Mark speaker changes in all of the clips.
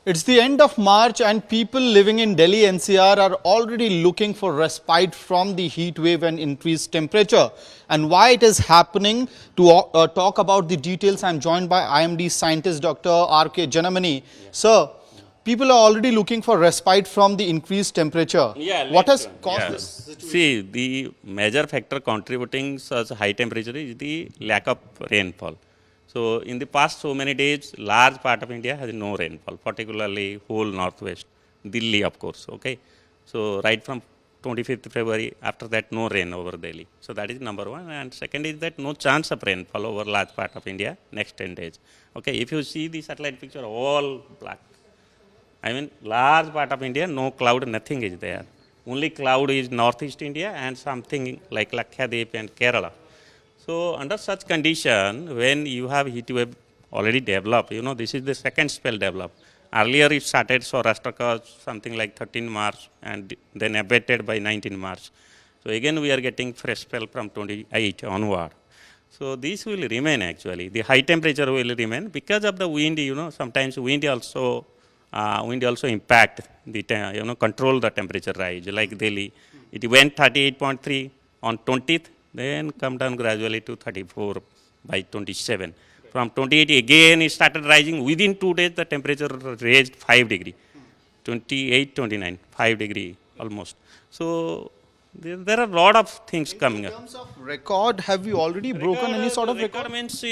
Speaker 1: It's the end of March and people living in Delhi NCR are already looking for respite from the heat wave and increased temperature. And why it is happening, to talk about the details, I'm joined by IMD scientist Dr. R.K. Jenamani. Sir, people are already looking for respite from the increased temperature. What has caused this situation?
Speaker 2: See, the major factor contributing such high temperature is the lack of rainfall. So, in the past so many days, large part of India has no rainfall, particularly whole northwest, Delhi of course, okay. So, right from 25th February, after that no rain over Delhi. So, that is number one, and second is that no chance of rainfall over large part of India next 10 days. Okay, if you see the satellite picture, all black. I mean, large part of India, no cloud, nothing is there. Only cloud is northeast India and something like Lakshadweep and Kerala. So, under such condition, when you have heat wave already developed, this is the second spell developed. Earlier it started Saurashtra something like 13 March and then abated by 19 March. So, again we are getting fresh spell from 28 onward. So, this will remain actually. The high temperature will remain because of the wind, sometimes wind also impact the, control the temperature rise. Like Delhi, it went 38.3 on 20th, then come down gradually to 34 by 27. From 28 again it started rising. Within 2 days the temperature raised 5 degree, 28, 29, 5 degree almost. So there are a lot of things coming up.
Speaker 1: In terms of record, have you already broken any sort of record?
Speaker 2: Means,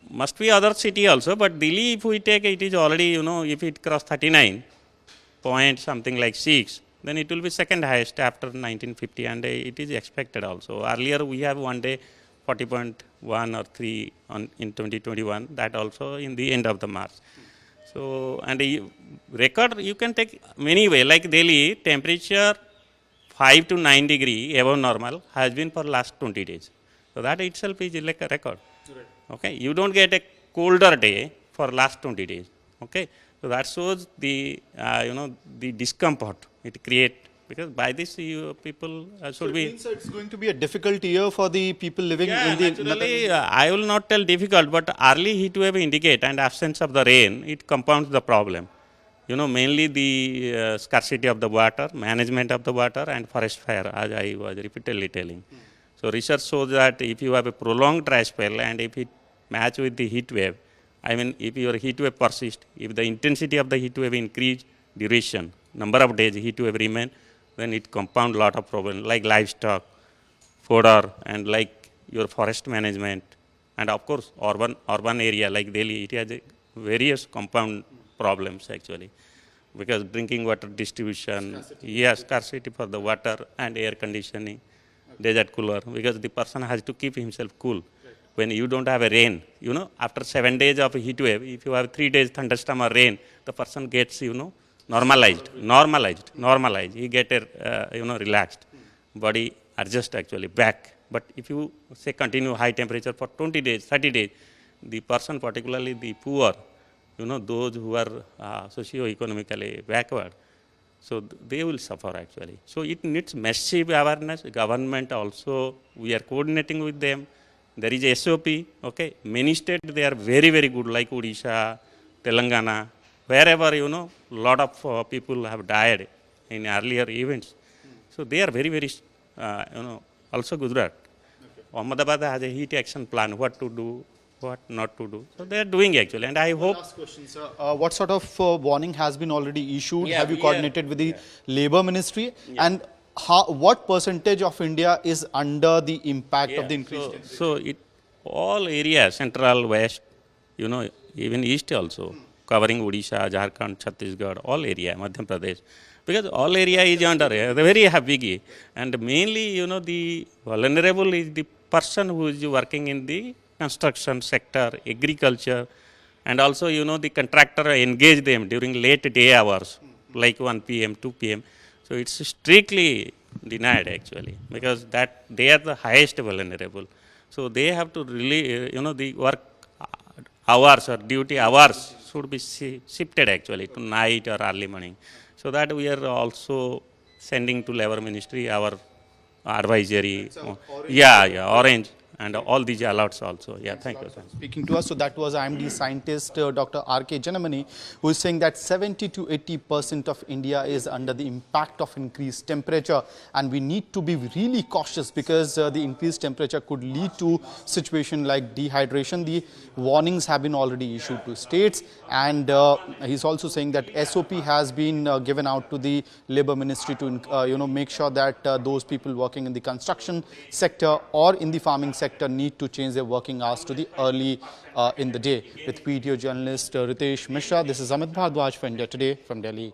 Speaker 2: must be other city also, but Delhi if we take it is already, if it cross 39 point something like 6, then it will be second highest after 1950 and it is expected also. Earlier we have one day 40.1 or 3 in 2021, that also in the end of the March. So, and record you can take many way, like Delhi temperature 5 to 9 degree above normal has been for last 20 days. So that itself is like a record. Okay, you don't get a colder day for last 20 days. Okay, so that shows the the discomfort it create, because by this people should
Speaker 1: So it
Speaker 2: be.
Speaker 1: means it's going to be a difficult year for the people living in the
Speaker 2: Naturally, I will not tell difficult, but early heat wave indicate and absence of the rain, it compounds the problem. Mainly the scarcity of the water, management of the water and forest fire, as I was repeatedly telling. So research shows that if you have a prolonged dry spell and if it match with the heat wave, I mean if your heat wave persists, if the intensity of the heat wave increase duration, number of days heat wave remain, then it compound lot of problems like livestock, fodder and like your forest management, and of course urban area like Delhi, it has various compound problems actually, because drinking water distribution, yes, scarcity for the water and air conditioning, desert cooler, because the person has to keep himself cool. When you don't have a rain, after 7 days of heat wave, if you have 3 days thunderstorm or rain, the person gets, normalized. He get, relaxed. Body adjust actually back. But if you say continue high temperature for 20 days, 30 days, the person, particularly the poor, those who are socio-economically backward, so they will suffer actually. So it needs massive awareness. Government also, we are coordinating with them. There is a SOP, okay. Many states, they are very, very good, like Odisha, Telangana, wherever, lot of people have died in earlier events. So they are very, very, also Gujarat. Ahmedabad has a heat action plan, what to do, what not to do. So they are doing actually, and I hope.
Speaker 1: Last question, sir. What sort of warning has been already issued?
Speaker 2: Yeah,
Speaker 1: have you coordinated with the Labour Ministry? And what percentage of India is under the impact of the increased temperature?
Speaker 2: So it all areas, central, west, even east also, covering Odisha, Jharkhand, Chhattisgarh, all area, Madhya Pradesh, because all area is under very big, and mainly the vulnerable is the person who is working in the construction sector, agriculture, and also the contractor engage them during late day hours, like 1 p.m., 2 p.m. So it's strictly denied actually, because that they are the highest vulnerable. So they have to really, the work hours or duty hours should be shifted actually to night or early morning. So that we are also sending to Labour Ministry our advisory. Orange. and all these alerts also. Yeah, thank you.
Speaker 1: Speaking to us, so that was IMD scientist Dr. R.K. Jenamani, who is saying that 70 to 80% of India is under the impact of increased temperature, and we need to be really cautious because the increased temperature could lead to situation like dehydration. The warnings have been already issued to states, and he's also saying that SOP has been given out to the Labour Ministry to make sure that those people working in the construction sector or in the farming sector need to change their working hours to the early in the day. With video journalist Ritesh Mishra, this is Amit Bhardwaj for India Today from Delhi.